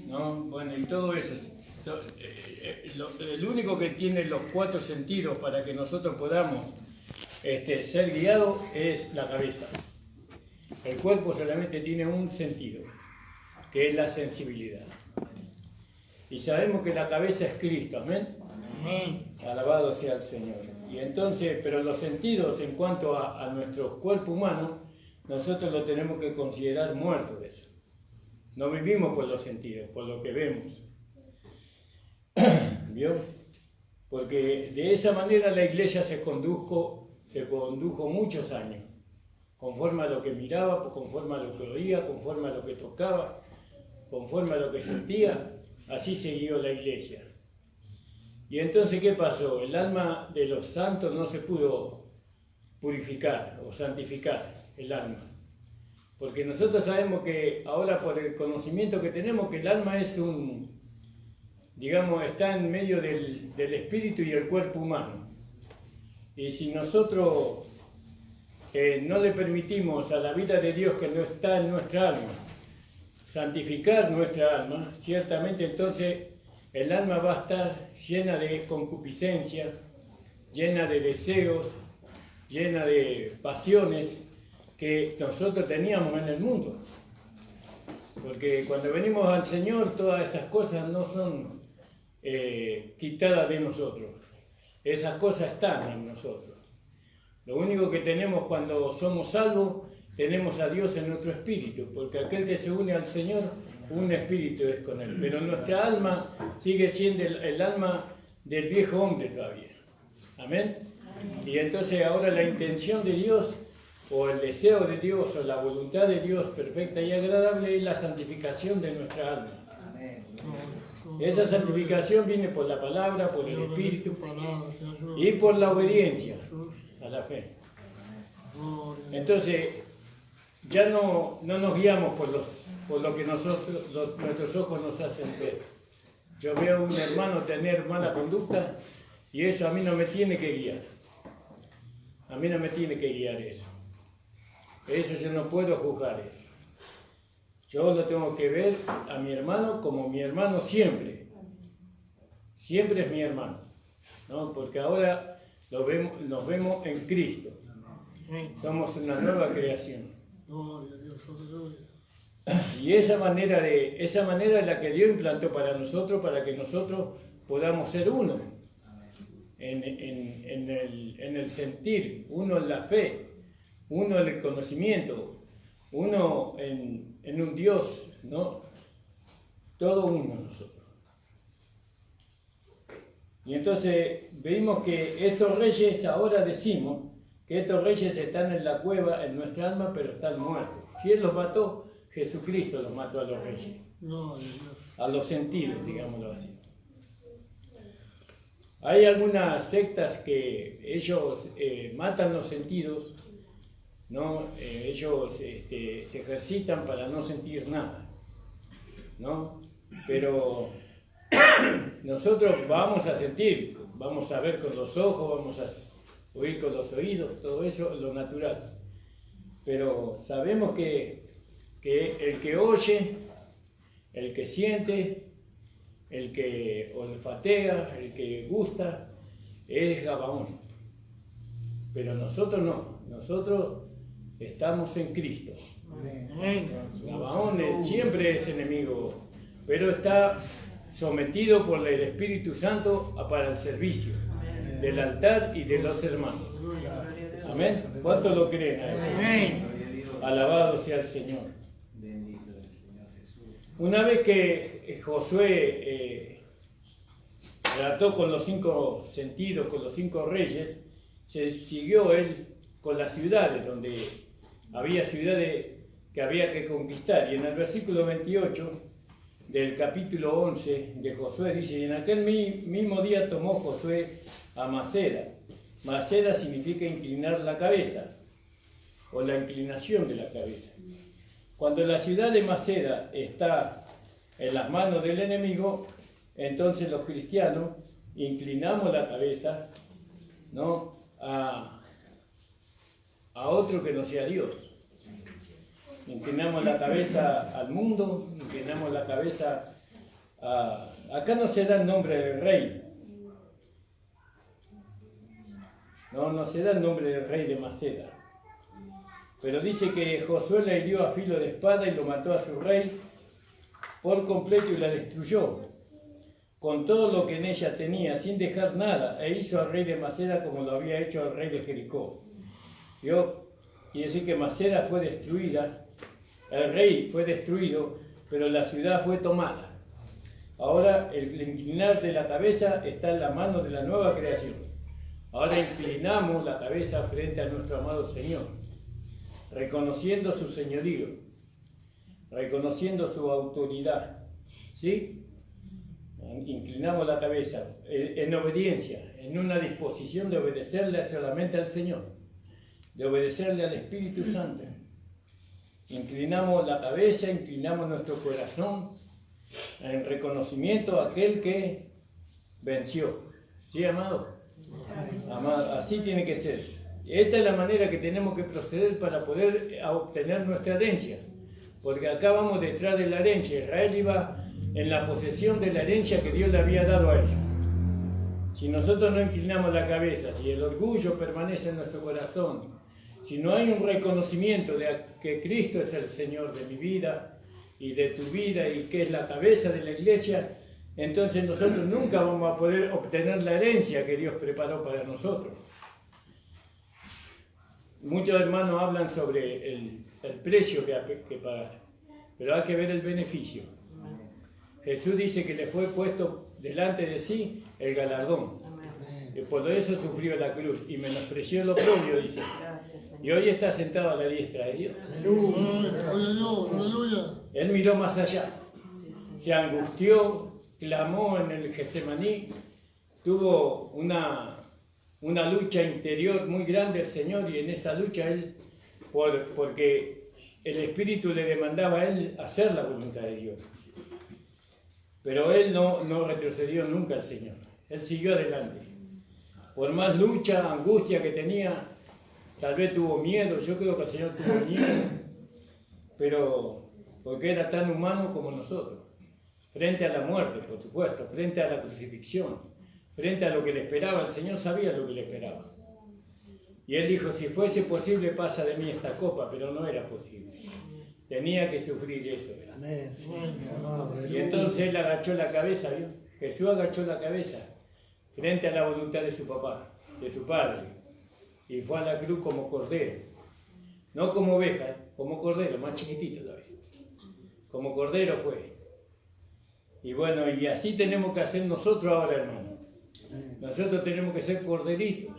¿no? Bueno, y todo eso. El único que tiene los 4 sentidos para que nosotros podamos ser guiados es la cabeza. El cuerpo solamente tiene un sentido, que es la sensibilidad. Y sabemos que la cabeza es Cristo, ¿amén? Amén. Alabado sea el Señor. Y entonces, pero los sentidos en cuanto a nuestro cuerpo humano, nosotros lo tenemos que considerar muerto de eso. No vivimos por los sentidos, por lo que vemos. ¿Vio? Porque de esa manera la iglesia se condujo muchos años, conforme a lo que miraba, conforme a lo que oía, conforme a lo que tocaba, conforme a lo que sentía, así siguió la iglesia. Y entonces, ¿qué pasó? El alma de los santos no se pudo purificar o santificar, el alma. Porque nosotros sabemos que ahora por el conocimiento que tenemos, que el alma es está en medio del espíritu y el cuerpo humano. Y si nosotros no le permitimos a la vida de Dios que no está en nuestra alma, santificar nuestra alma, ciertamente entonces el alma va a estar llena de concupiscencia, llena de deseos, llena de pasiones que nosotros teníamos en el mundo. Porque cuando venimos al Señor, todas esas cosas no son quitadas de nosotros. Esas cosas están en nosotros. Lo único que tenemos cuando somos salvos, tenemos a Dios en nuestro espíritu, porque aquel que se une al Señor, un espíritu es con Él. Pero nuestra alma sigue siendo el alma del viejo hombre todavía. Amén. Y entonces ahora la intención de Dios, o el deseo de Dios, o la voluntad de Dios perfecta y agradable, es la santificación de nuestra alma. Esa santificación viene por la palabra, por el espíritu y por la obediencia a la fe. Entonces, ya no nos guiamos por lo que nuestros ojos nos hacen ver. Yo veo a un hermano tener mala conducta y eso a mí no me tiene que guiar. A mí no me tiene que guiar eso. Eso yo no puedo juzgar eso. Yo lo tengo que ver a mi hermano como mi hermano siempre. Siempre es mi hermano, ¿no? Porque ahora nos vemos en Cristo. Somos una nueva creación. Y esa manera es la que Dios implantó para nosotros, para que nosotros podamos ser uno en el sentir, uno en la fe, uno en el conocimiento, uno en un Dios, ¿no? Todo uno nosotros. Y entonces vimos que estos reyes, ahora decimos que estos reyes están en la cueva, en nuestra alma, pero están muertos. ¿Quién los mató? Jesucristo los mató a los reyes. A los sentidos, digámoslo así. Hay algunas sectas que ellos matan los sentidos, ¿no? Ellos se ejercitan para no sentir nada, ¿no? Pero nosotros vamos a sentir, vamos a ver con los ojos, vamos a oír con los oídos, todo eso es lo natural. Pero sabemos que el que oye, el que siente, el que olfatea, el que gusta, es Gabaón. Pero nosotros no, nosotros estamos en Cristo. Gabaón siempre es enemigo, pero está sometido por el Espíritu Santo para el servicio del altar y de los hermanos. Amén. ¿Cuántos lo creen? Amén. Alabado sea el Señor. Una vez que Josué trató con los 5 sentidos, con los 5 reyes, se siguió él con las ciudades, donde había ciudades que había que conquistar. Y en el versículo 28 del capítulo 11 de Josué dice: y en aquel mismo día tomó Josué a Maceda. Maceda significa inclinar la cabeza, o la inclinación de la cabeza. Cuando la ciudad de Maceda está en las manos del enemigo, entonces los cristianos inclinamos la cabeza, ¿no?, a otro que no sea Dios. Inclinamos la cabeza al mundo, inclinamos la cabeza acá no se da el nombre del rey. No se da el nombre del rey de Maceda. Pero dice que Josué la hirió a filo de espada y lo mató a su rey por completo y la destruyó, con todo lo que en ella tenía, sin dejar nada, e hizo al rey de Maceda como lo había hecho al rey de Jericó. Quiere decir que Maceda fue destruida, el rey fue destruido, pero la ciudad fue tomada. Ahora el inclinar de la cabeza está en la mano de la nueva creación. Ahora inclinamos la cabeza frente a nuestro amado Señor, reconociendo su señorío, reconociendo su autoridad, ¿sí? Inclinamos la cabeza en obediencia, en una disposición de obedecerle solamente al Señor, de obedecerle al Espíritu Santo. Inclinamos la cabeza, inclinamos nuestro corazón en reconocimiento a aquel que venció. ¿Sí, amado? Amado, así tiene que ser. Esta es la manera que tenemos que proceder para poder obtener nuestra herencia. Porque acá vamos detrás de la herencia. Israel iba en la posesión de la herencia que Dios le había dado a ellos. Si nosotros no inclinamos la cabeza, si el orgullo permanece en nuestro corazón, si no hay un reconocimiento de que Cristo es el Señor de mi vida y de tu vida y que es la cabeza de la iglesia, entonces nosotros nunca vamos a poder obtener la herencia que Dios preparó para nosotros. Muchos hermanos hablan sobre el precio que pagar, pero hay que ver el beneficio. Jesús dice que le fue puesto delante de sí el galardón. Y por eso sufrió la cruz y menospreció lo propio, dice. Y hoy está sentado a la diestra de Dios. Él miró más allá, se angustió, clamó en el Getsemaní, tuvo una lucha interior muy grande el Señor, y en esa lucha él, porque el Espíritu le demandaba a él hacer la voluntad de Dios. Pero él no retrocedió nunca al Señor, él siguió adelante. Por más lucha, angustia que tenía, tal vez tuvo miedo, yo creo que el Señor tuvo miedo, pero porque era tan humano como nosotros, frente a la muerte, por supuesto, frente a la crucifixión, frente a lo que le esperaba. El Señor sabía lo que le esperaba. Y él dijo, si fuese posible, pasa de mí esta copa, pero no era posible. Tenía que sufrir eso. Y entonces él agachó la cabeza, ¿vio? Jesús agachó la cabeza frente a la voluntad de su papá, de su padre, y fue a la cruz como cordero. No como oveja, como cordero, más chiquitito todavía. Como cordero fue. Y bueno, y así tenemos que hacer nosotros ahora, hermano. Nosotros tenemos que ser corderitos,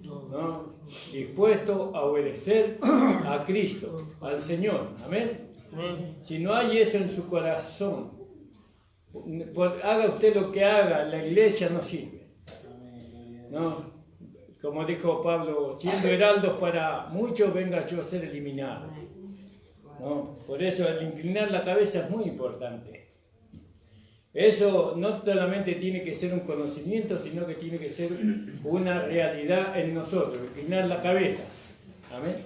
¿no? Dispuestos a obedecer a Cristo, al Señor. Amén. Si no hay eso en su corazón, haga usted lo que haga, la iglesia no sirve, ¿no? Como dijo Pablo, siendo heraldos para muchos, venga yo a ser eliminado, ¿no? Por eso el inclinar la cabeza es muy importante. Eso no solamente tiene que ser un conocimiento, sino que tiene que ser una realidad en nosotros, inclinar la cabeza. Amén.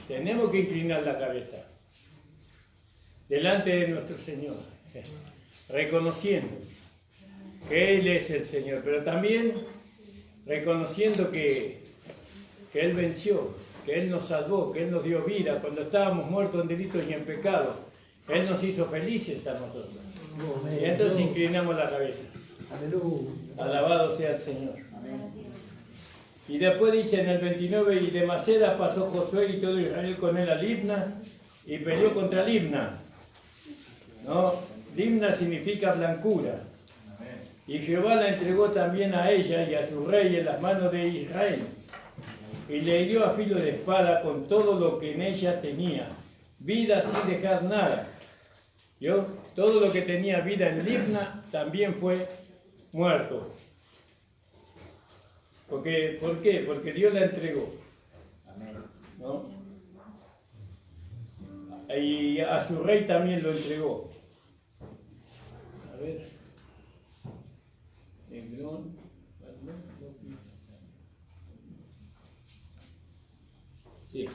Tenemos que inclinar la cabeza delante de nuestro Señor, reconociendo que Él es el Señor, pero también reconociendo que Él venció, que Él nos salvó, que Él nos dio vida cuando estábamos muertos en delitos y en pecado. Él nos hizo felices a nosotros. Y entonces inclinamos la cabeza. Alabado sea el Señor. Y después dice en el 29, y de Maceda pasó Josué y todo Israel con él a Libna, y peleó contra Libna. ¿No? Libna significa blancura. Y Jehová la entregó también a ella y a su rey en las manos de Israel. Y le hirió a filo de espada con todo lo que en ella tenía, vida sin dejar nada. ¿Yo? Todo lo que tenía vida en Libna también fue muerto. ¿Por qué? Porque Dios la entregó. ¿No? Y a su rey también lo entregó. A ver. Sí.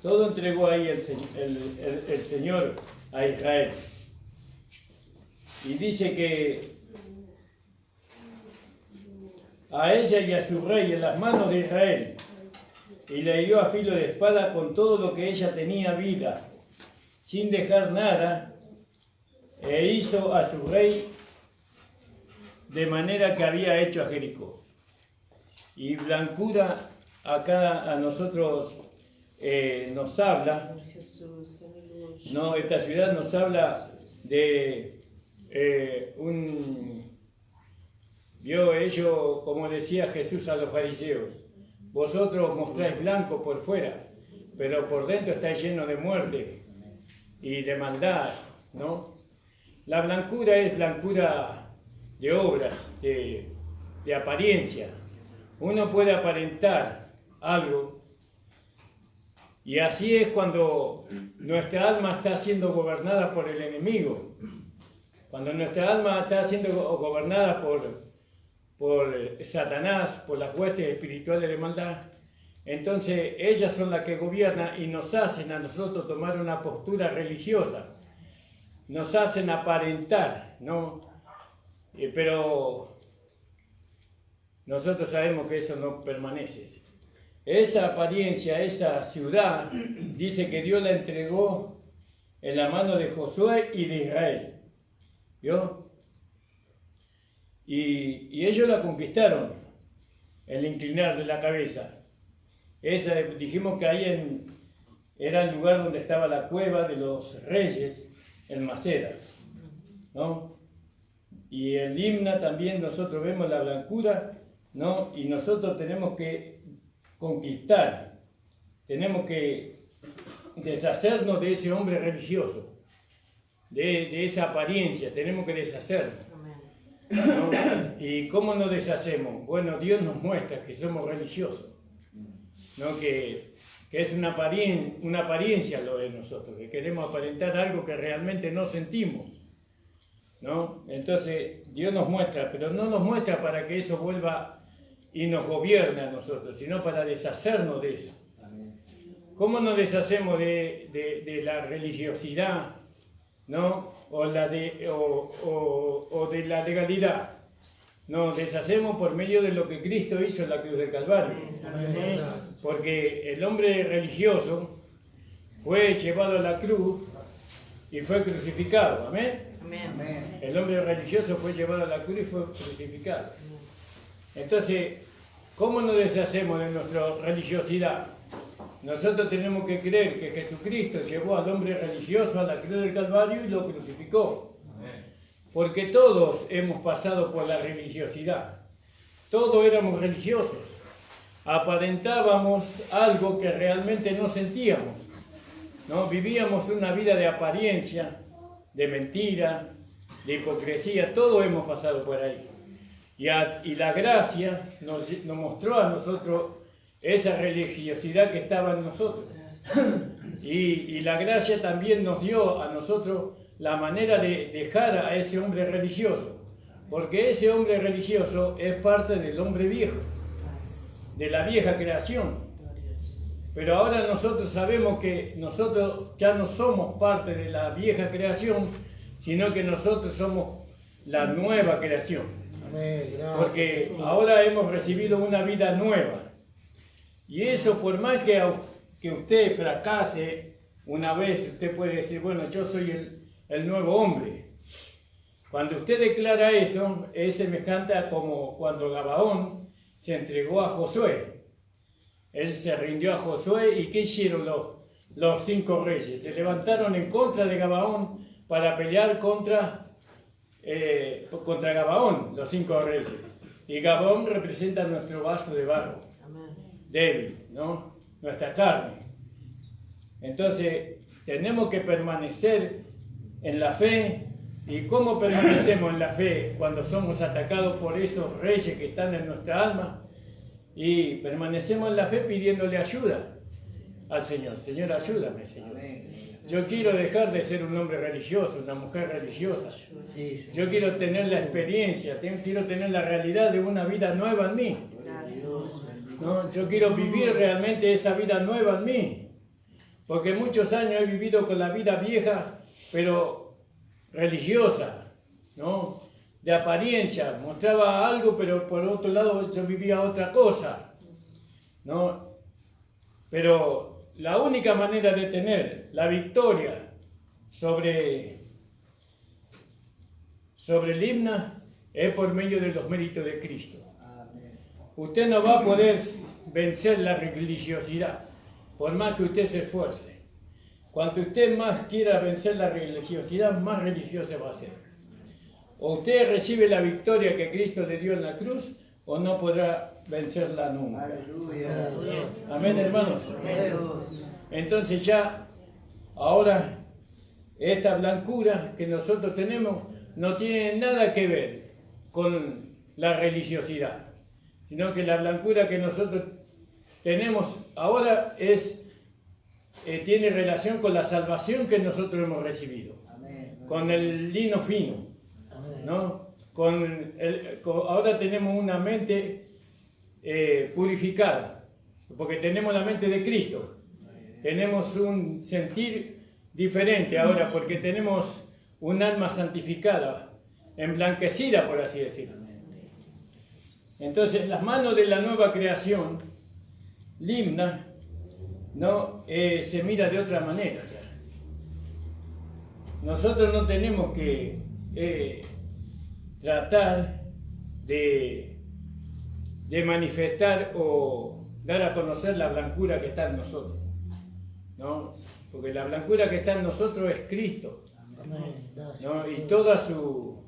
Todo entregó ahí el Señor a Israel. Y dice que a ella y a su rey en las manos de Israel, y le hirió a filo de espada con todo lo que ella tenía vida, sin dejar nada, e hizo a su rey de manera que había hecho a Jericó. Y blancura acá a nosotros nos habla, no, esta ciudad nos habla de vio ellos, como decía Jesús a los fariseos, vosotros mostráis blanco por fuera, pero por dentro estáis llenos de muerte y de maldad, ¿no? La blancura es blancura de obras, de apariencia. Uno puede aparentar algo, y así es cuando nuestra alma está siendo gobernada por el enemigo. Cuando nuestra alma está siendo gobernada por Satanás, por las huestes espirituales de maldad, entonces ellas son las que gobiernan y nos hacen a nosotros tomar una postura religiosa, nos hacen aparentar, ¿no? Pero nosotros sabemos que eso no permanece. Esa apariencia, esa ciudad, dice que Dios la entregó en la mano de Josué y de Israel. ¿Vio? Y ellos la conquistaron, el inclinar de la cabeza. Dijimos que ahí era el lugar donde estaba la cueva de los reyes, en Maceda, ¿no? Y el Limna también nosotros vemos la blancura, ¿no? Y nosotros tenemos que conquistar, tenemos que deshacernos de ese hombre religioso, de esa apariencia, tenemos que deshacernos, ¿no? ¿Y cómo nos deshacemos? Bueno, Dios nos muestra que somos religiosos, ¿no? Que es una apariencia lo de nosotros, que queremos aparentar algo que realmente no sentimos, ¿no? Entonces Dios nos muestra, pero no nos muestra para que eso vuelva y nos gobierne a nosotros, sino para deshacernos de eso. ¿Cómo nos deshacemos de la religiosidad, ¿no? o de la legalidad? Nos deshacemos por medio de lo que Cristo hizo en la cruz del Calvario. Porque el hombre religioso fue llevado a la cruz y fue crucificado. ¿Amén? El hombre religioso fue llevado a la cruz y fue crucificado. Entonces, ¿cómo nos deshacemos de nuestra religiosidad? Nosotros tenemos que creer que Jesucristo llevó al hombre religioso a la cruz del Calvario y lo crucificó. Porque todos hemos pasado por la religiosidad. Todos éramos religiosos. Aparentábamos algo que realmente no sentíamos, ¿no? Vivíamos una vida de apariencia, de mentira, de hipocresía. Todos hemos pasado por ahí. Y la gracia nos mostró a nosotros esa religiosidad que estaba en nosotros. Y la gracia también nos dio a nosotros la manera de dejar a ese hombre religioso. Porque ese hombre religioso es parte del hombre viejo, de la vieja creación. Pero ahora nosotros sabemos que nosotros ya no somos parte de la vieja creación, sino que nosotros somos la nueva creación. Porque ahora hemos recibido una vida nueva. Y eso, por más que usted fracase una vez, usted puede decir, bueno, yo soy el nuevo hombre. Cuando usted declara eso, es semejante a como cuando Gabaón se entregó a Josué. Él se rindió a Josué, y ¿qué hicieron los 5 reyes? Se levantaron en contra de Gabaón para pelear contra Gabaón, los 5 reyes. Y Gabaón representa nuestro vaso de barro, débil, ¿no? Nuestra carne. Entonces, tenemos que permanecer en la fe. ¿Y cómo permanecemos en la fe? Cuando somos atacados por esos reyes que están en nuestra alma. Y permanecemos en la fe pidiéndole ayuda al Señor. Señor, ayúdame, Señor. Yo quiero dejar de ser un hombre religioso, una mujer religiosa. Yo quiero tener la experiencia, quiero tener la realidad de una vida nueva en mí. ¿No? Yo quiero vivir realmente esa vida nueva en mí. Porque muchos años he vivido con la vida vieja, pero religiosa, ¿no? De apariencia, mostraba algo, pero por otro lado yo vivía otra cosa, ¿no? Pero la única manera de tener la victoria sobre Libna es por medio de los méritos de Cristo. Usted no va a poder vencer la religiosidad, por más que usted se esfuerce. Cuanto usted más quiera vencer la religiosidad, más religioso va a ser. O usted recibe la victoria que Cristo le dio en la cruz, o no podrá vencerla nunca. Aleluya. Amén, hermanos. Entonces ya, ahora, esta blancura que nosotros tenemos no tiene nada que ver con la religiosidad, sino que la blancura que nosotros tenemos ahora tiene relación con la salvación que nosotros hemos recibido, con el lino fino, ¿no? Ahora tenemos una mente purificada, porque tenemos la mente de Cristo. Tenemos un sentir diferente ahora, porque tenemos un alma santificada, emblanquecida, por así decirlo. Entonces, las manos de la nueva creación, Limna, ¿no? Se mira de otra manera. Nosotros no tenemos que tratar de manifestar o dar a conocer la blancura que está en nosotros, ¿no? Porque la blancura que está en nosotros es Cristo, ¿no? Y toda su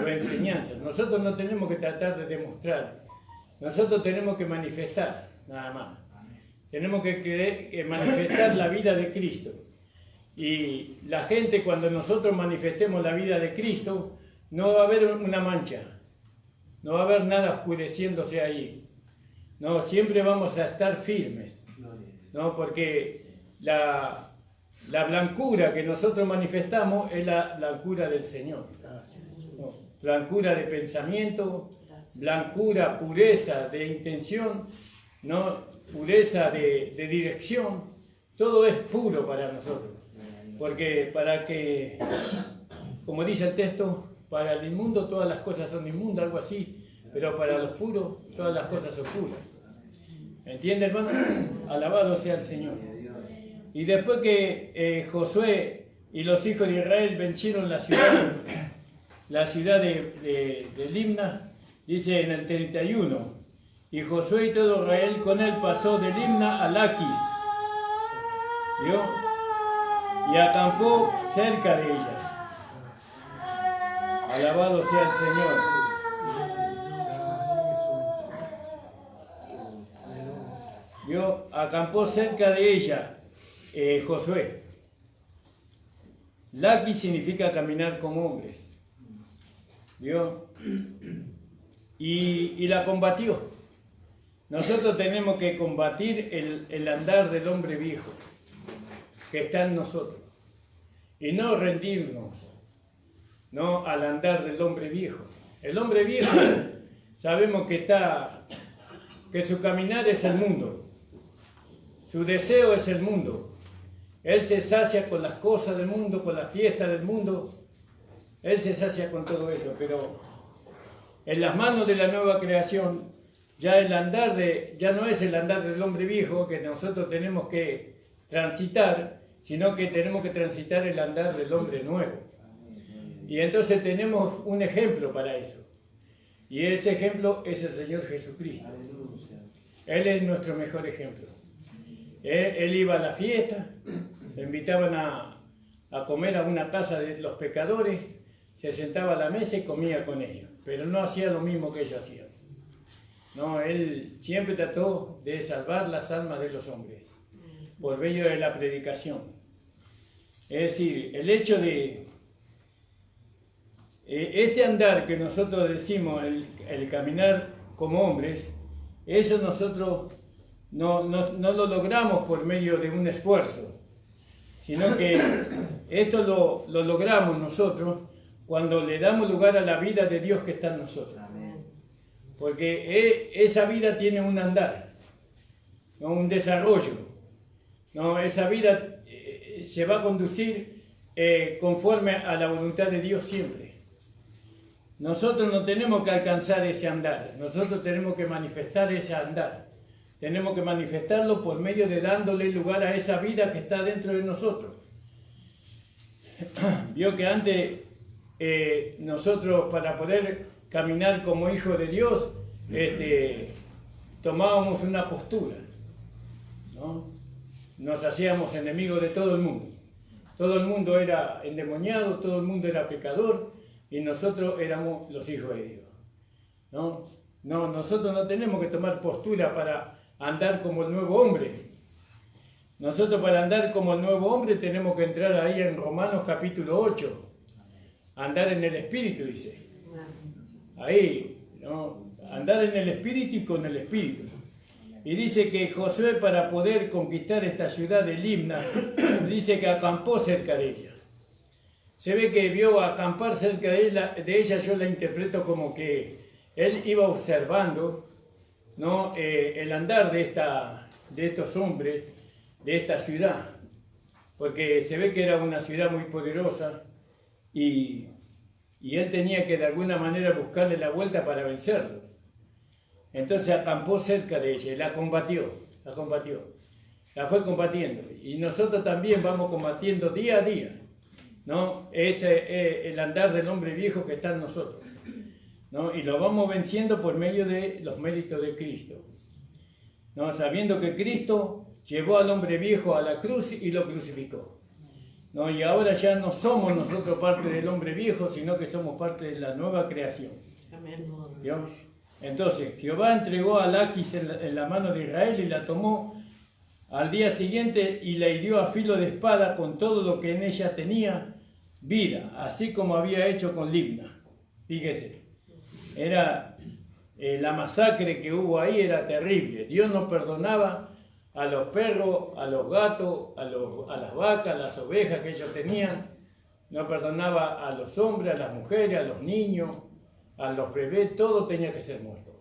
enseñanza. Nosotros no tenemos que tratar de demostrar, nosotros tenemos que manifestar, nada más. Tenemos que manifestar la vida de Cristo. Y la gente, cuando nosotros manifestemos la vida de Cristo, no va a haber una mancha, no va a haber nada oscureciéndose ahí. No, siempre vamos a estar firmes, ¿no? Porque la blancura que nosotros manifestamos es la blancura del Señor, ¿no? Blancura de pensamiento, blancura, pureza de intención, ¿no? Pureza de dirección. Todo es puro para nosotros, porque como dice el texto, para el inmundo todas las cosas son inmundas, algo así, pero para los puros todas las cosas son puras. ¿Entiende, hermano? Alabado sea el Señor. Y después que Josué y los hijos de Israel vencieron la ciudad de Limna, dice en el 31, y Josué y todo Israel con él pasó de Limna a Laquis, ¿vio? Y acampó cerca de ella. Alabado sea el Señor. ¿Vio? Acampó cerca de ella Josué. Laquis significa caminar como hombres, ¿vio? Y la combatió. Nosotros tenemos que combatir el andar del hombre viejo que está en nosotros y no rendirnos, ¿no?, al andar del hombre viejo. El hombre viejo sabemos que su caminar es el mundo, su deseo es el mundo. Él se sacia con las cosas del mundo, con las fiestas del mundo, él se sacia con todo eso, pero en las manos de la nueva creación ya no es el andar del hombre viejo que nosotros tenemos que transitar, sino que tenemos que transitar el andar del hombre nuevo. Y entonces tenemos un ejemplo para eso. Y ese ejemplo es el Señor Jesucristo. Él es nuestro mejor ejemplo. Él iba a la fiesta, le invitaban a comer a una casa de los pecadores, se sentaba a la mesa y comía con ellos, pero no hacía lo mismo que ellos hacían. No, él siempre trató de salvar las almas de los hombres por medio de la predicación. Es decir, el hecho de este andar que nosotros decimos, el caminar como hombres, eso nosotros no lo logramos por medio de un esfuerzo, sino que esto lo logramos nosotros cuando le damos lugar a la vida de Dios que está en nosotros. Porque esa vida tiene un andar, ¿no?, un desarrollo, ¿no? Esa vida se va a conducir conforme a la voluntad de Dios siempre. nosotros no tenemos que alcanzar ese andar, nosotros tenemos que manifestar ese andar. Tenemos que manifestarlo por medio de dándole lugar a esa vida que está dentro de nosotros. Vio que antes nosotros, para poder caminar como hijos de Dios, tomábamos una postura, ¿no? Nos hacíamos enemigos de todo el mundo. Todo el mundo era endemoniado, todo el mundo era pecador y nosotros éramos los hijos de Dios, ¿no? No, nosotros no tenemos que tomar postura para andar como el nuevo hombre. Nosotros para andar como el nuevo hombre tenemos que entrar ahí en Romanos capítulo 8. Andar en el Espíritu, dice. Ahí, ¿no? Andar en el Espíritu y con el Espíritu. Y dice que Josué, para poder conquistar esta ciudad de Libna, dice que acampó cerca de ella. Se ve que vio acampar cerca de ella, yo la interpreto como que él iba observando, ¿no? El andar de estos hombres, de esta ciudad, porque se ve que era una ciudad muy poderosa y él tenía que de alguna manera buscarle la vuelta para vencerlos. Entonces acampó cerca de ella y la combatió, la fue combatiendo. Y nosotros también vamos combatiendo día a día, ¿no? Ese es el andar del hombre viejo que está en nosotros, ¿no? Y lo vamos venciendo por medio de los méritos de Cristo, ¿no? Sabiendo que Cristo llevó al hombre viejo a la cruz y lo crucificó, ¿no? Y ahora ya no somos nosotros parte del hombre viejo, sino que somos parte de la nueva creación. Amén. ¿Vio? Entonces, Jehová entregó a Laquis en la mano de Israel y la tomó al día siguiente y la hirió a filo de espada con todo lo que en ella tenía vida, así como había hecho con Libna. Fíjese, era la masacre que hubo ahí era terrible. Dios no perdonaba a los perros, a los gatos, a las vacas, a las ovejas que ellos tenían. No perdonaba a los hombres, a las mujeres, a los niños, a los bebés, todo tenía que ser muerto.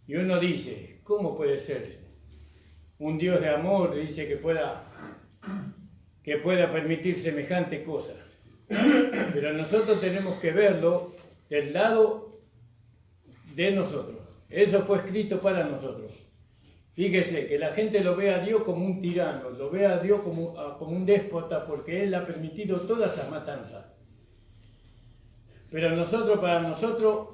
Y uno dice, ¿cómo puede ser un Dios de amor, dice, que pueda permitir semejante cosa? Pero nosotros tenemos que verlo del lado de nosotros. Eso fue escrito para nosotros. Fíjese, que la gente lo vea a Dios como un tirano, lo vea a Dios como un déspota, porque Él ha permitido todas esas matanzas. Pero para nosotros,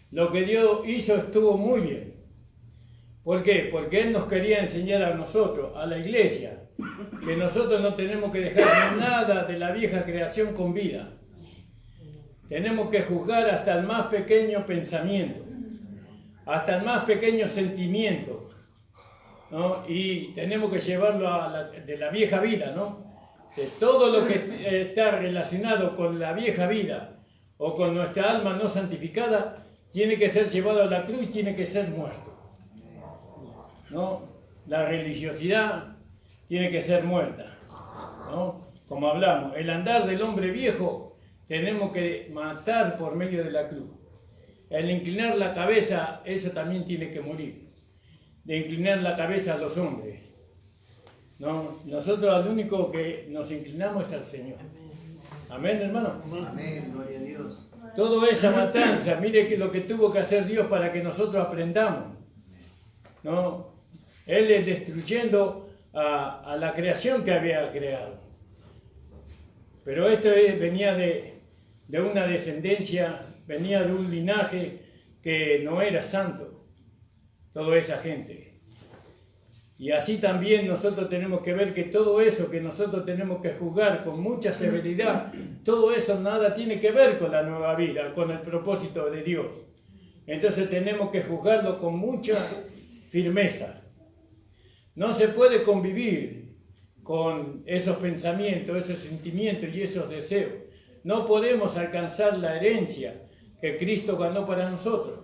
lo que Dios hizo estuvo muy bien. ¿Por qué? Porque Él nos quería enseñar a nosotros, a la iglesia, que nosotros no tenemos que dejar nada de la vieja creación con vida. Tenemos que juzgar hasta el más pequeño pensamiento, hasta el más pequeño sentimiento, ¿no? Y tenemos que llevarlo de la vieja vida, ¿no? De todo lo que está relacionado con la vieja vida o con nuestra alma no santificada, tiene que ser llevado a la cruz y tiene que ser muerto, ¿no? La religiosidad tiene que ser muerta, ¿no? Como hablamos, el andar del hombre viejo tenemos que matar por medio de la cruz. El inclinar la cabeza, eso también tiene que morir. De inclinar la cabeza a los hombres, ¿no? Nosotros al único que nos inclinamos es al Señor. Amén, hermano. Amén, gloria a Dios. Toda esa matanza, mire que lo que tuvo que hacer Dios para que nosotros aprendamos, ¿no? Él es destruyendo a la creación que había creado. Pero esto venía de una descendencia, venía de un linaje que no era santo, toda esa gente. Y así también nosotros tenemos que ver que todo eso que nosotros tenemos que juzgar con mucha severidad, todo eso nada tiene que ver con la nueva vida, con el propósito de Dios. Entonces tenemos que juzgarlo con mucha firmeza. No se puede convivir con esos pensamientos, esos sentimientos y esos deseos. No podemos alcanzar la herencia que Cristo ganó para nosotros.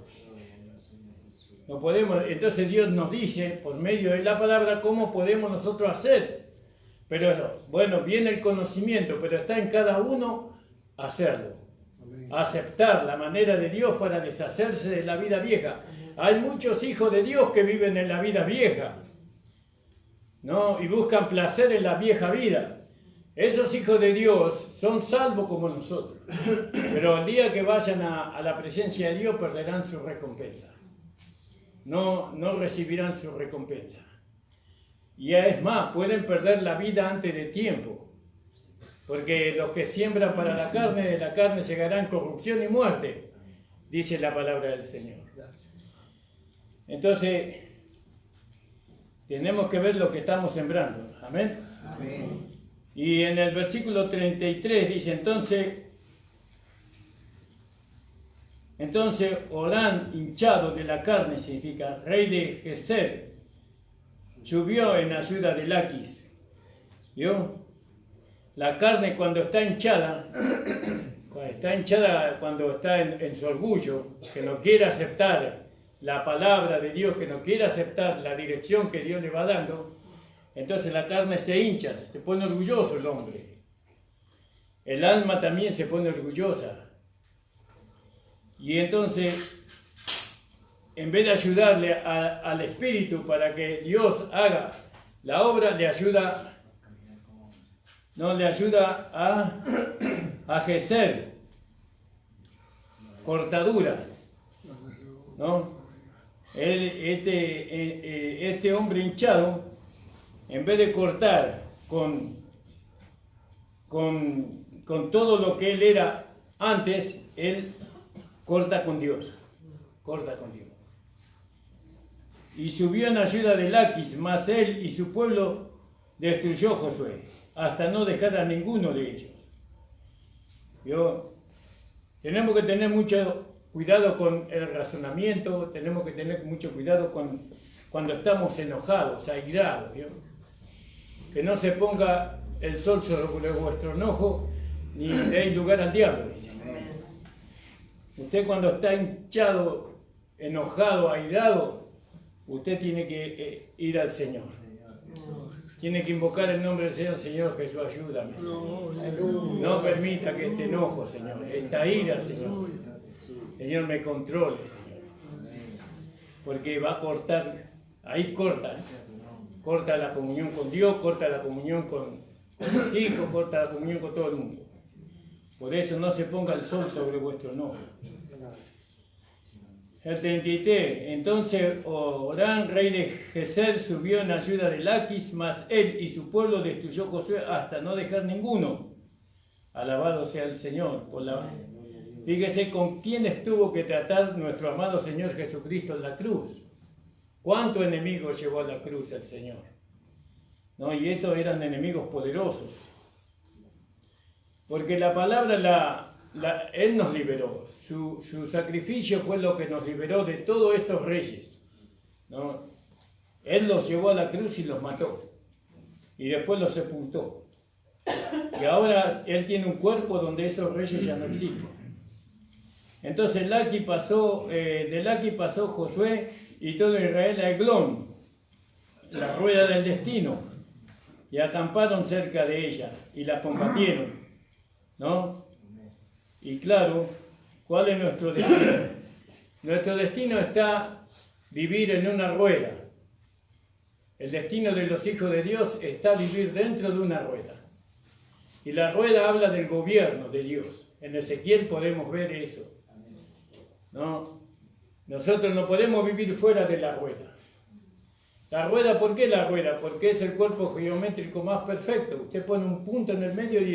No podemos. Entonces Dios nos dice, por medio de la palabra, cómo podemos nosotros hacer. Pero bueno, viene el conocimiento, pero está en cada uno hacerlo. Aceptar la manera de Dios para deshacerse de la vida vieja. Hay muchos hijos de Dios que viven en la vida vieja, ¿no? Y buscan placer en la vieja vida. Esos hijos de Dios son salvos como nosotros, pero el día que vayan a la presencia de Dios perderán su recompensa. No recibirán su recompensa. Y es más, pueden perder la vida antes de tiempo, porque los que siembran para la carne, de la carne segarán corrupción y muerte, dice la palabra del Señor. Entonces, tenemos que ver lo que estamos sembrando. Amén. Amén. Y en el versículo 33 dice, entonces Orán, hinchado de la carne, significa rey de Geser, subió en ayuda de Laquis. ¿Vio? La carne cuando está hinchada, cuando está en su orgullo, que no quiere aceptar la palabra de Dios, que no quiere aceptar la dirección que Dios le va dando, entonces la carne se hincha, se pone orgulloso el hombre. El alma también se pone orgullosa. Y entonces, en vez de ayudarle al espíritu para que Dios haga la obra, le ayuda a Geser, cortadura, ¿no? Este hombre hinchado, en vez de cortar con todo lo que él era antes, él corta con Dios. Y subió en ayuda de Laquis, mas él y su pueblo destruyó Josué, hasta no dejar a ninguno de ellos. Tenemos que tener mucho cuidado con el razonamiento, tenemos que tener mucho cuidado cuando estamos enojados, airados. Que no se ponga el sol sobre vuestro enojo, ni deis lugar al diablo, dice. Usted cuando está hinchado, enojado, airado, usted tiene que ir al Señor. Tiene que invocar el nombre del Señor. Señor Jesús, ayúdame. No permita que este enojo, Señor, esta ira, Señor, me controle, Señor. Porque va a cortar, ahí corta la comunión con Dios, corta la comunión con los hijos, corta la comunión con todo el mundo. Por eso no se ponga el sol sobre vuestro enojo. El 33, entonces Orán, rey de Geser, subió en ayuda de Laquis, mas él y su pueblo destruyó Josué hasta no dejar ninguno. Alabado sea el Señor. Fíjese con quién tuvo que tratar nuestro amado Señor Jesucristo en la cruz. ¿Cuántos enemigos llevó a la cruz el Señor? ¿No? Y estos eran enemigos poderosos. Porque la palabra Él nos liberó. Su sacrificio fue lo que nos liberó de todos estos reyes, ¿no? Él los llevó a la cruz y los mató. Y después los sepultó. Y ahora Él tiene un cuerpo donde esos reyes ya no existen. Entonces de Laquis pasó Josué y todo Israel a Eglón, la rueda del destino, y acamparon cerca de ella y la combatieron, ¿no? Y claro, ¿cuál es nuestro destino? Nuestro destino está vivir en una rueda. El destino de los hijos de Dios está vivir dentro de una rueda. Y la rueda habla del gobierno de Dios. En Ezequiel podemos ver eso, ¿no? Nosotros no podemos vivir fuera de la rueda. La rueda, ¿por qué la rueda? Porque es el cuerpo geométrico más perfecto. Usted pone un punto en el medio y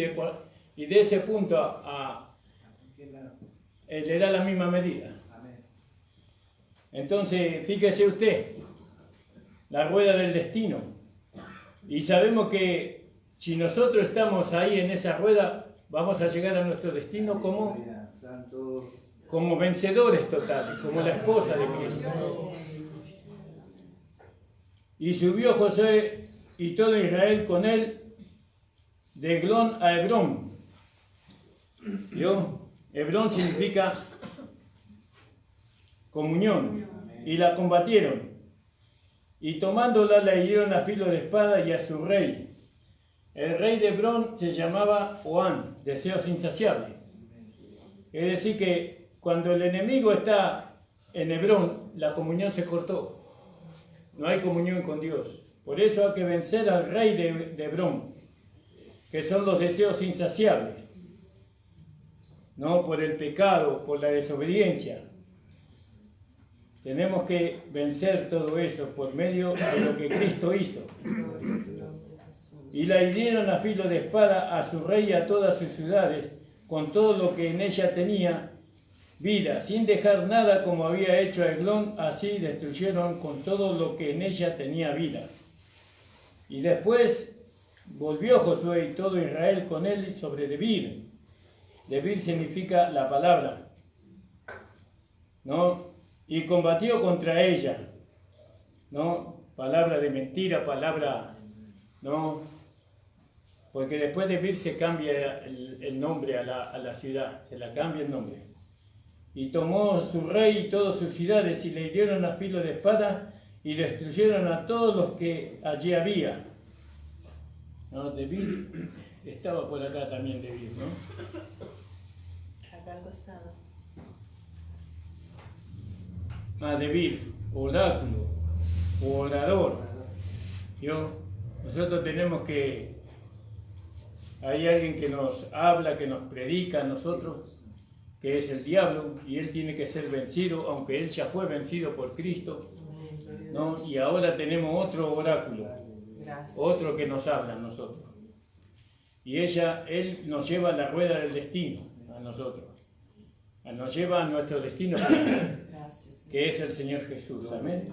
de ese punto le da la misma medida. Entonces, fíjese usted, la rueda del destino. Y sabemos que si nosotros estamos ahí en esa rueda, vamos a llegar a nuestro destino como vencedores totales, como la esposa de Cristo. Y subió Josué y todo Israel con él de Eglón a Hebrón. ¿Vio? Hebrón significa comunión. Y la combatieron. Y tomándola la hirieron a filo de espada y a su rey. El rey de Hebrón se llamaba Oán, deseos insaciables. Es decir que cuando el enemigo está en Hebrón, la comunión se cortó. No hay comunión con Dios. Por eso hay que vencer al rey de Hebrón, que son los deseos insaciables, ¿no? Por el pecado, por la desobediencia. Tenemos que vencer todo eso por medio de lo que Cristo hizo. Y la hirieron a filo de espada a su rey y a todas sus ciudades, con todo lo que en ella tenía vida, sin dejar nada como había hecho a Eglón, así destruyeron con todo lo que en ella tenía vida. Y después volvió Josué y todo Israel con él sobre Debir. Debir significa la palabra, ¿no? Y combatió contra ella, ¿no? Palabra de mentira, palabra, ¿no? Porque después de Debir se cambia el nombre a la ciudad, se la cambia el nombre. Y tomó su rey y todas sus ciudades y le dieron a filo de espada y destruyeron a todos los que allí había. ¿No? Debir estaba por acá también, Debir, ¿no? Acá al costado. Debir, oráculo, orador. Nosotros tenemos que... Hay alguien que nos habla, que nos predica a nosotros, que es el diablo, y él tiene que ser vencido, aunque él ya fue vencido por Cristo, ¿no? Y ahora tenemos otro oráculo, otro que nos habla a nosotros. Y él nos lleva a la rueda del destino, a nosotros. Nos lleva a nuestro destino, que es el Señor Jesús. Amén.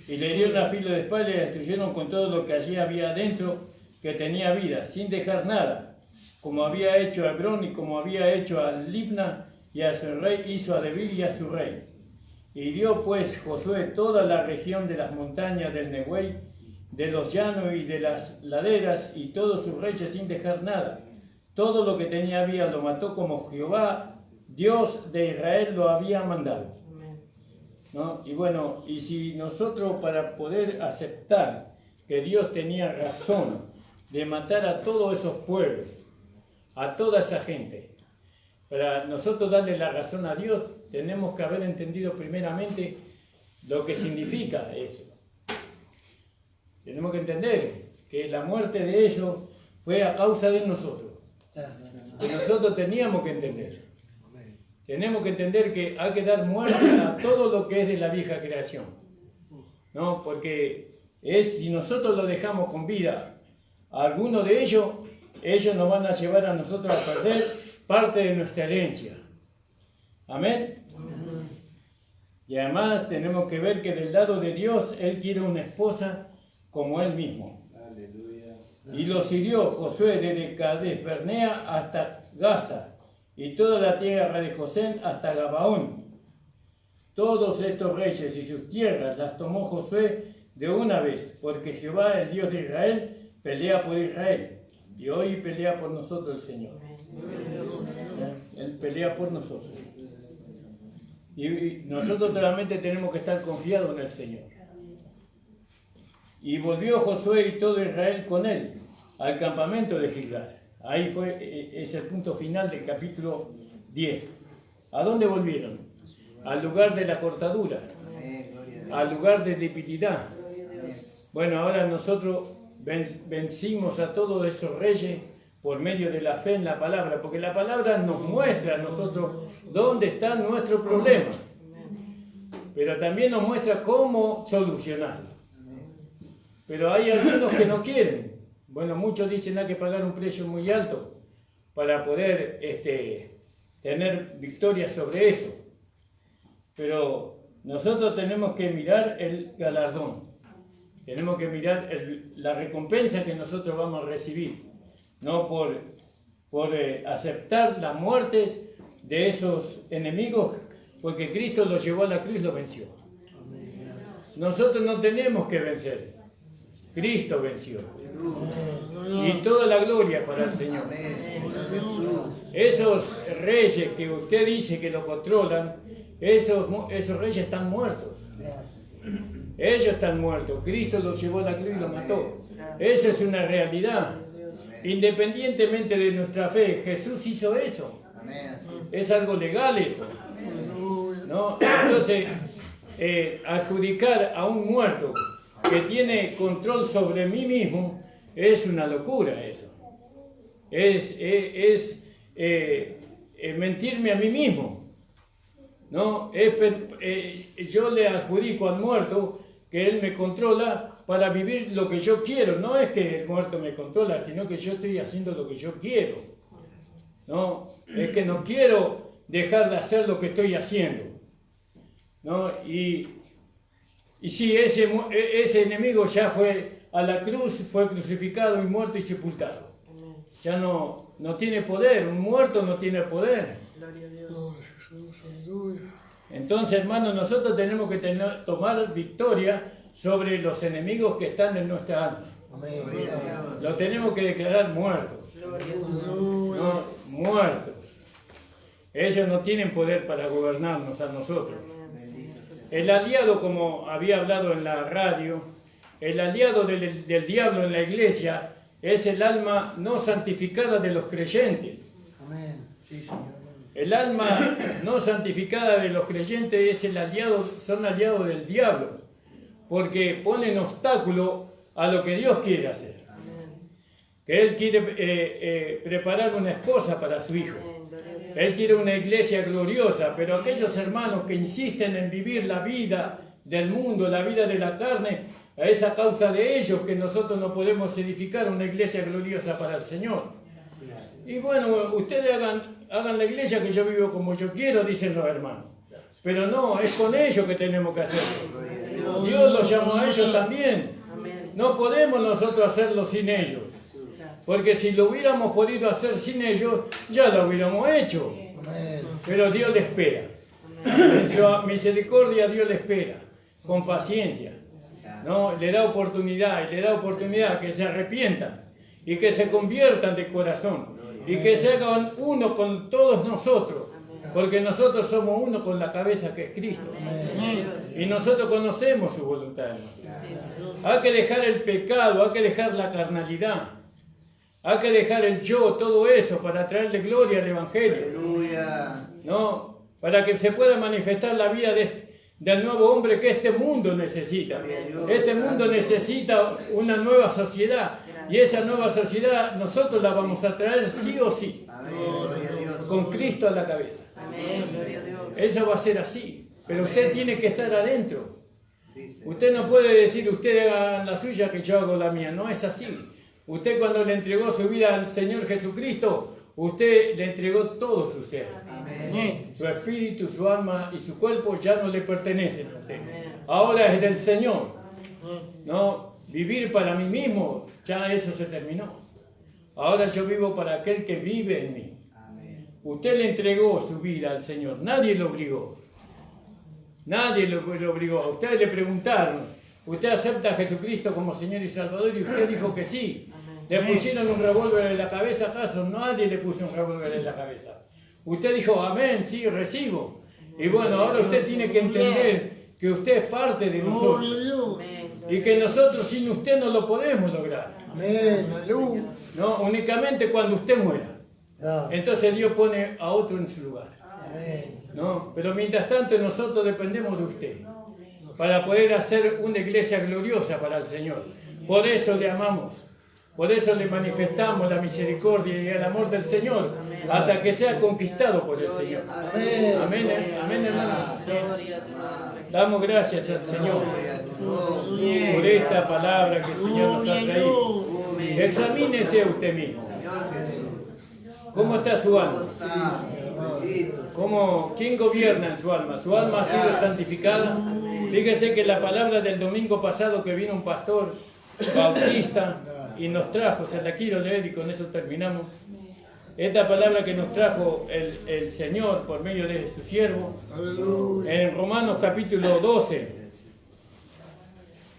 Y le dieron a filo de espada y le destruyeron con todo lo que allí había adentro, que tenía vida, sin dejar nada, como había hecho a Hebrón y como había hecho a Libna y a su rey, hizo a Debir y a su rey. Y dio pues Josué toda la región de las montañas del Neguey, de los llanos y de las laderas, y todos sus reyes sin dejar nada. Todo lo que tenía vida lo mató como Jehová, Dios de Israel, lo había mandado. ¿No? Y bueno, y si nosotros, para poder aceptar que Dios tenía razón de matar a todos esos pueblos, a toda esa gente, para nosotros darle la razón a Dios, tenemos que haber entendido primeramente lo que significa eso. Tenemos que entender que la muerte de ellos fue a causa de nosotros. Que nosotros teníamos que entender. Tenemos que entender que hay que dar muerte a todo lo que es de la vieja creación, ¿no? Porque si nosotros lo dejamos con vida a alguno de ellos nos van a llevar a nosotros a perder parte de nuestra herencia. Amén. Y además tenemos que ver que del lado de Dios, Él quiere una esposa como Él mismo. Y los hirió Josué desde Cades Bernea hasta Gaza, y toda la tierra de Josén hasta Gabaón. Todos estos reyes y sus tierras las tomó Josué de una vez, porque Jehová, el Dios de Israel, pelea por Israel. Y hoy pelea por nosotros el Señor. Él pelea por nosotros. Y nosotros solamente tenemos que estar confiados en el Señor. Y volvió Josué y todo Israel con él al campamento de Gilgal. Ahí es el punto final del capítulo 10. ¿A dónde volvieron? Al lugar de la cortadura, al lugar de debilidad. Bueno, ahora nosotros vencimos a todos esos reyes por medio de la fe en la palabra, porque la palabra nos muestra a nosotros dónde está nuestro problema, pero también nos muestra cómo solucionarlo. Pero hay algunos que no quieren. Bueno, muchos dicen hay que pagar un precio muy alto para poder tener victoria sobre eso. Pero nosotros tenemos que mirar el galardón. Tenemos que mirar la recompensa que nosotros vamos a recibir. No por aceptar las muertes de esos enemigos, porque Cristo los llevó a la cruz y los venció. Nosotros no tenemos que vencer. Cristo venció. Y toda la gloria para el Señor. Esos reyes que usted dice que lo controlan, esos reyes están muertos. Ellos están muertos. Cristo los llevó a la cruz y los mató. Esa es una realidad. Independientemente de nuestra fe, Jesús hizo eso. Es algo legal eso, ¿no? Entonces, adjudicar a un muerto que tiene control sobre mí mismo es una locura eso. es mentirme a mí mismo, ¿no? Yo le adjudico al muerto que él me controla para vivir lo que yo quiero. No es que el muerto me controla, sino que yo estoy haciendo lo que yo quiero, ¿no? Es que no quiero dejar de hacer lo que estoy haciendo, ¿no? Y sí, ese enemigo ya fue a la cruz, fue crucificado y muerto y sepultado. Ya no tiene poder, un muerto no tiene poder. Gloria a Dios. Entonces, hermanos, nosotros tenemos que tomar victoria sobre los enemigos que están en nuestra alma. Los tenemos que declarar muertos. No, muertos. Ellos no tienen poder para gobernarnos a nosotros. El aliado, como había hablado en la radio, el aliado del diablo en la iglesia es el alma no santificada de los creyentes. El alma no santificada de los creyentes son aliados del diablo, porque ponen obstáculo a lo que Dios quiere hacer. Que Él quiere preparar una esposa para su hijo. Él quiere una iglesia gloriosa, pero aquellos hermanos que insisten en vivir la vida del mundo, la vida de la carne, es a causa de ellos que nosotros no podemos edificar una iglesia gloriosa para el Señor. Y bueno, ustedes hagan la iglesia que yo vivo como yo quiero, dicen los hermanos. Pero no, es con ellos que tenemos que hacerlo. Dios los llamó a ellos también. No podemos nosotros hacerlo sin ellos. Porque si lo hubiéramos podido hacer sin ellos, ya lo hubiéramos hecho. Pero Dios le espera. En su misericordia Dios le espera, con paciencia. ¿No? Le da oportunidad, y le da oportunidad que se arrepientan y que se conviertan de corazón y que se hagan uno con todos nosotros, porque nosotros somos uno con la cabeza que es Cristo. Y nosotros conocemos su voluntad. Hay que dejar el pecado, hay que dejar la carnalidad. Hay que dejar el yo, todo eso, para traerle gloria al Evangelio. ¿No? Para que se pueda manifestar la vida del nuevo hombre que este mundo necesita. Este mundo necesita una nueva sociedad. Y esa nueva sociedad nosotros la vamos a traer sí o sí. Con Cristo a la cabeza. Eso va a ser así. Pero usted tiene que estar adentro. Usted no puede decir, usted haga la suya que yo hago la mía. No es así. Usted cuando le entregó su vida al Señor Jesucristo, usted le entregó todo su ser. Su espíritu, su alma y su cuerpo ya no le pertenecen a usted. Ahora es del Señor. No, vivir para mí mismo, ya eso se terminó. Ahora yo vivo para aquel que vive en mí. Usted le entregó su vida al Señor. Nadie lo obligó. Nadie lo obligó. A usted le preguntaron, ¿usted acepta a Jesucristo como Señor y Salvador? Y usted dijo que sí. ¿Le pusieron un revólver en la cabeza acaso? Nadie le puso un revólver en la cabeza. Usted dijo, amén, sí, recibo. Y bueno, ahora usted tiene que entender que usted es parte de nosotros. Y que nosotros sin usted no lo podemos lograr. No, únicamente cuando usted muera. Entonces Dios pone a otro en su lugar. ¿No? Pero mientras tanto nosotros dependemos de usted. Para poder hacer una iglesia gloriosa para el Señor. Por eso le amamos. Por eso le manifestamos la misericordia y el amor del Señor hasta que sea conquistado por el Señor. Amén, amén, hermano. Damos gracias al Señor por esta palabra que el Señor nos ha traído. Examínese usted mismo. ¿Cómo está su alma? ¿Quién gobierna en su alma? ¿Su alma ha sido santificada? Fíjese que la palabra del domingo pasado que vino un pastor bautista y nos trajo, se la quiero leer y con eso terminamos. Esta palabra que nos trajo el Señor por medio de su siervo en Romanos capítulo 12.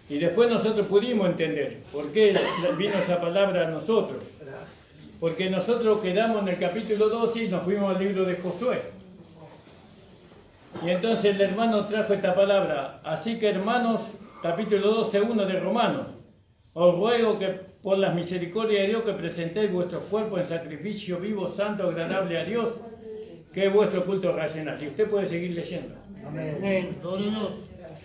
Y después nosotros pudimos entender por qué vino esa palabra a nosotros. Porque nosotros quedamos en el capítulo 12 y nos fuimos al libro de Josué. Y entonces el hermano trajo esta palabra. Así que hermanos, capítulo 12, 1 de Romanos. Os ruego que por las misericordias de Dios que presentéis vuestros cuerpos en sacrificio vivo, santo, agradable a Dios, que es vuestro culto racional. Y usted puede seguir leyendo. Amén.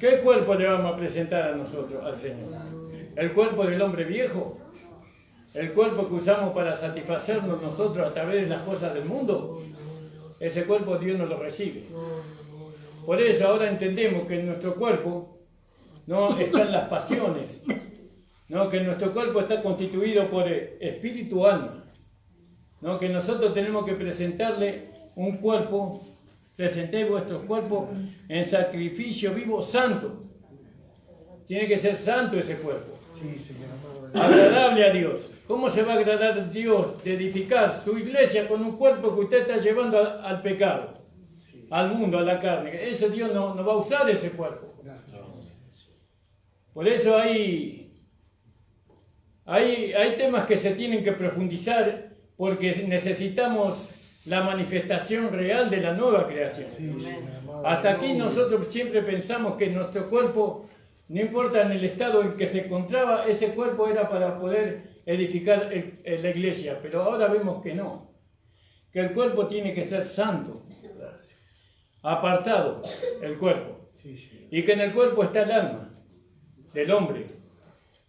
¿Qué cuerpo le vamos a presentar a nosotros, al Señor? ¿El cuerpo del hombre viejo? el cuerpo que usamos para satisfacernos nosotros a través de las cosas del mundo, ese cuerpo Dios no lo recibe. Por eso ahora entendemos que en nuestro cuerpo no están las pasiones, ¿no? Que nuestro cuerpo está constituido por espíritu, alma, ¿no? Que nosotros tenemos que presentarle un cuerpo, presenté vuestros cuerpos en sacrificio vivo santo. Tiene que ser santo ese cuerpo. Agradable a Dios. ¿Cómo se va a agradar a Dios de edificar su iglesia con un cuerpo que usted está llevando al pecado, al mundo, a la carne? Eso Dios no va a usar ese cuerpo. Por eso hay temas que se tienen que profundizar porque necesitamos la manifestación real de la nueva creación. Hasta aquí nosotros siempre pensamos que nuestro cuerpo, no importa en el estado en que se encontraba, ese cuerpo era para poder edificar la iglesia, pero ahora vemos que no, que el cuerpo tiene que ser santo, apartado el cuerpo, y que en el cuerpo está el alma del hombre,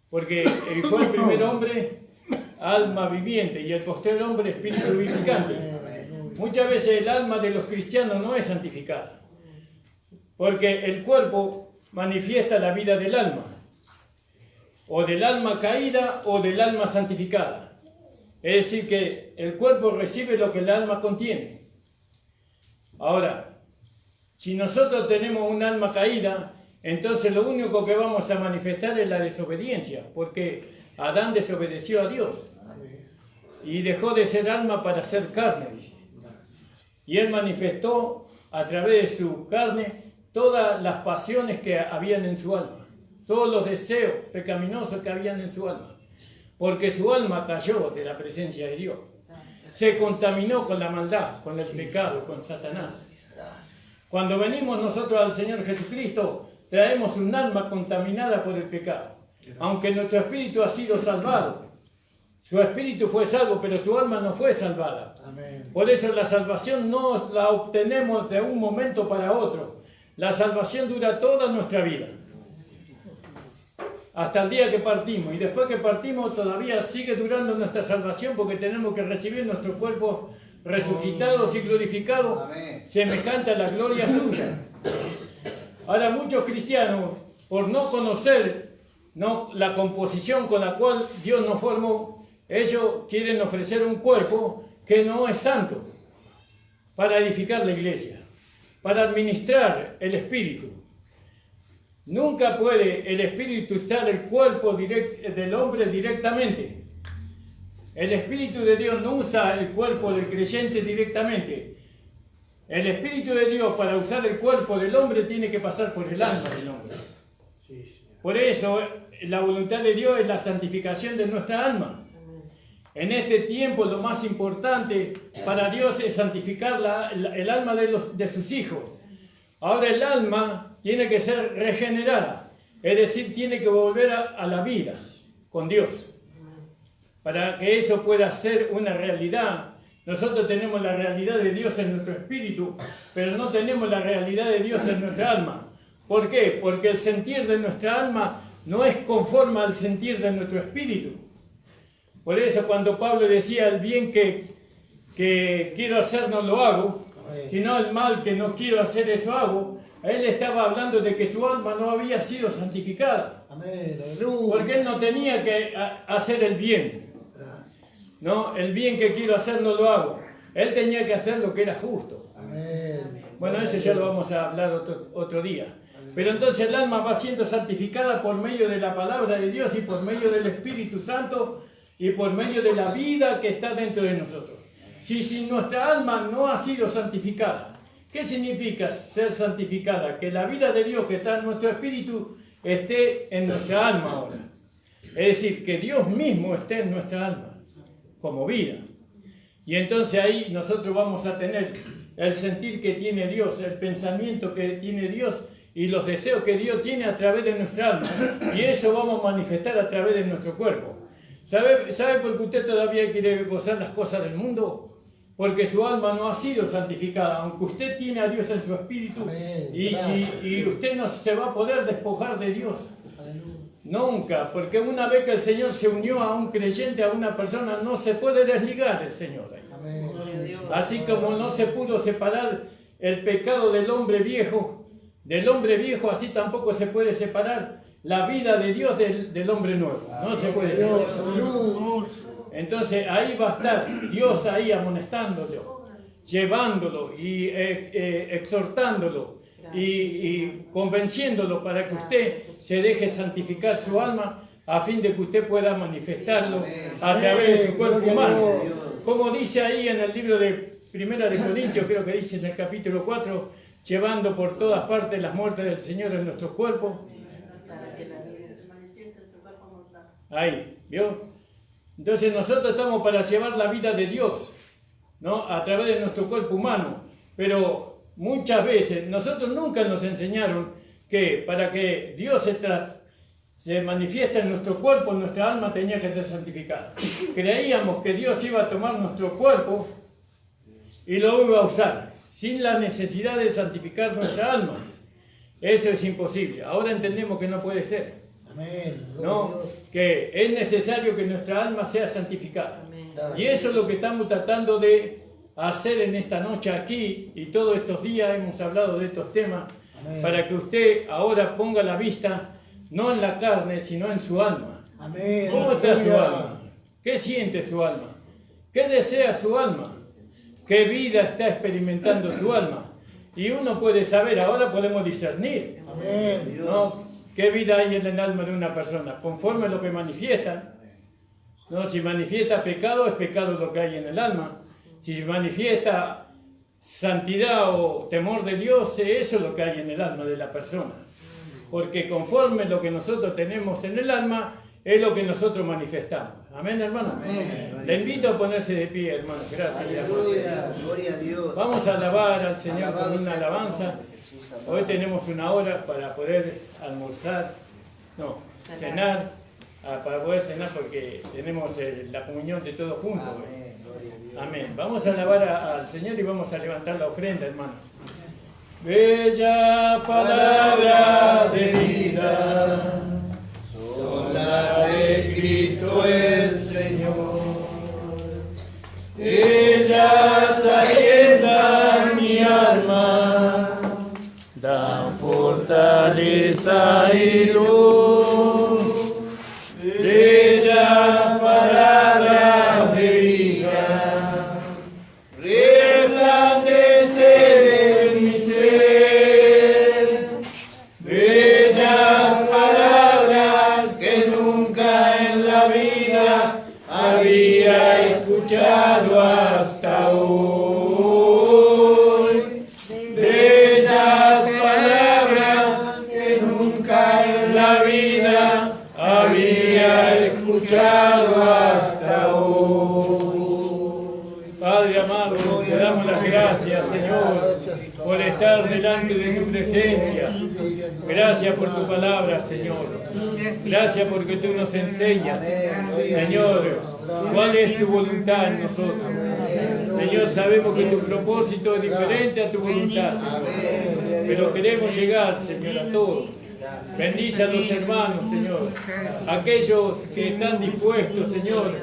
porque fue el primer hombre alma viviente y el posterior hombre espíritu vivificante. Muchas veces el alma de los cristianos no es santificada, porque el cuerpo manifiesta la vida del alma, o del alma caída o del alma santificada. Es decir, que el cuerpo recibe lo que el alma contiene. Ahora, si nosotros tenemos un alma caída, entonces lo único que vamos a manifestar es la desobediencia, porque Adán desobedeció a Dios y dejó de ser alma para ser carne, dice. Y él manifestó a través de su carne todas las pasiones que habían en su alma, todos los deseos pecaminosos que habían en su alma, porque su alma cayó de la presencia de Dios, se contaminó con la maldad, con el pecado, con Satanás. Cuando venimos nosotros al Señor Jesucristo, traemos un alma contaminada por el pecado, aunque nuestro espíritu ha sido salvado. Su espíritu fue salvo, pero su alma no fue salvada. Amén. Por eso la salvación no la obtenemos de un momento para otro. La salvación dura toda nuestra vida, hasta el día que partimos. Y después que partimos todavía sigue durando nuestra salvación, porque tenemos que recibir nuestros cuerpos resucitados y glorificados, semejante a la gloria suya. Ahora muchos cristianos, por no conocer la composición con la cual Dios nos formó, ellos quieren ofrecer un cuerpo que no es santo para edificar la iglesia, para administrar el espíritu. Nunca puede el espíritu estar el cuerpo del hombre directamente. El espíritu de Dios no usa el cuerpo del creyente directamente. El espíritu de Dios, para usar el cuerpo del hombre, tiene que pasar por el alma del hombre. Por eso la voluntad de Dios es la santificación de nuestra alma. En este tiempo lo más importante para Dios es santificar el alma de sus hijos. Ahora el alma tiene que ser regenerada, es decir, tiene que volver a la vida con Dios. Para que eso pueda ser una realidad, nosotros tenemos la realidad de Dios en nuestro espíritu, pero no tenemos la realidad de Dios en nuestra alma. ¿Por qué? Porque el sentir de nuestra alma no es conforme al sentir de nuestro espíritu. Por eso cuando Pablo decía el bien que quiero hacer no lo hago, sino el mal que no quiero hacer eso hago, él estaba hablando de que su alma no había sido santificada. Porque él no tenía que hacer el bien. No, el bien que quiero hacer no lo hago. Él tenía que hacer lo que era justo. Bueno, eso ya lo vamos a hablar otro día. Pero entonces el alma va siendo santificada por medio de la palabra de Dios y por medio del Espíritu Santo y por medio de la vida que está dentro de nosotros. Si nuestra alma no ha sido santificada, ¿qué significa ser santificada? Que la vida de Dios que está en nuestro espíritu esté en nuestra alma ahora. Es decir, que Dios mismo esté en nuestra alma como vida. Y entonces ahí nosotros vamos a tener el sentir que tiene Dios, el pensamiento que tiene Dios y los deseos que Dios tiene a través de nuestra alma. Y eso vamos a manifestar a través de nuestro cuerpo. ¿Sabe por qué usted todavía quiere gozar las cosas del mundo? Porque su alma no ha sido santificada, aunque usted tiene a Dios en su espíritu, y usted no se va a poder despojar de Dios. Nunca, porque una vez que el Señor se unió a un creyente, a una persona, no se puede desligar el Señor ahí. Así como no se pudo separar el pecado del hombre viejo, así tampoco se puede separar la vida de Dios del hombre nuevo. No se puede separar. Entonces ahí va a estar Dios ahí amonestándolo, llevándolo y exhortándolo y convenciéndolo para que usted se deje santificar su alma a fin de que usted pueda manifestarlo a través de su cuerpo humano. Como dice ahí en el libro de Primera de Corintios, creo que dice en el capítulo 4, llevando por todas partes las muertes del Señor en nuestros cuerpos. Ahí, ¿vio? Entonces nosotros estamos para llevar la vida de Dios, ¿no? A través de nuestro cuerpo humano. Pero muchas veces, nosotros nunca nos enseñaron que para que Dios se manifiesta en nuestro cuerpo, nuestra alma tenía que ser santificada. Creíamos que Dios iba a tomar nuestro cuerpo y lo iba a usar, sin la necesidad de santificar nuestra alma. Eso es imposible. Ahora entendemos que no puede ser. ¿No? Que es necesario que nuestra alma sea santificada. Y eso es lo que estamos tratando de hacer en esta noche aquí, y todos estos días hemos hablado de estos temas, para que usted ahora ponga la vista no en la carne, sino en su alma. ¿Cómo está su alma? ¿Qué siente su alma? ¿Qué desea su alma? ¿Qué vida está experimentando su alma? Y uno puede saber, ahora podemos discernir, ¿no? ¿Qué vida hay en el alma de una persona? Conforme a lo que manifiesta. ¿No? Si manifiesta pecado, es pecado lo que hay en el alma. Si manifiesta santidad o temor de Dios, eso es lo que hay en el alma de la persona. Porque conforme lo que nosotros tenemos en el alma, es lo que nosotros manifestamos. Amén, hermano. Le invito a ponerse de pie, hermano. Gracias. Gloria a Dios. Vamos a alabar al Señor con una alabanza. Hoy tenemos una hora para poder cenar, para poder cenar porque tenemos la comunión de todos juntos. Amén. Vamos a alabar al Señor y vamos a levantar la ofrenda, hermano. Bella palabra de vida, son la de Cristo el Señor. Ellas alientan mi alma, dan fortaleza y luz. Bellas palabras de vida, resplandecer en mi ser. Bellas palabras que nunca en la vida había escuchado hasta hoy. Bellas palabras que nunca en la vida había escuchado hasta hoy. Padre amado, te damos las gracias, Señor, por estar delante de tu presencia. Gracias por tu palabra, Señor. Gracias porque tú nos enseñas, Señor, cuál es tu voluntad en nosotros. Señor, sabemos que tu propósito es diferente a tu voluntad, Señor. Pero queremos llegar, Señor, a todos. Bendice a los hermanos, Señor. Aquellos que están dispuestos, Señor,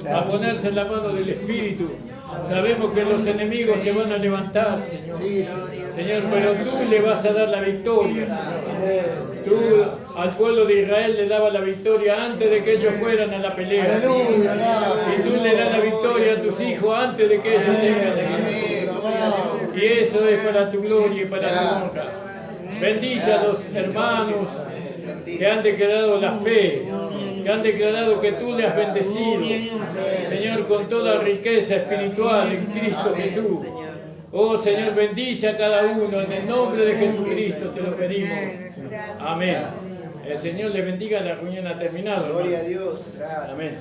a ponerse en la mano del Espíritu. Sabemos que los enemigos se van a levantar, Señor. Señor, pero tú le vas a dar la victoria, Señor. Tú al pueblo de Israel le dabas la victoria antes de que ellos fueran a la pelea. Y tú le das la victoria a tus hijos antes de que ellos tengan la victoria. Y eso es para tu gloria y para tu honra. Bendice a los hermanos que han declarado la fe, que han declarado que tú le has bendecido, Señor, con toda riqueza espiritual en Cristo Jesús. Oh Señor, bendice a cada uno, en el nombre de Jesucristo te lo pedimos. Amén. El Señor le bendiga, la reunión ha terminado. Gloria a Dios. Amén.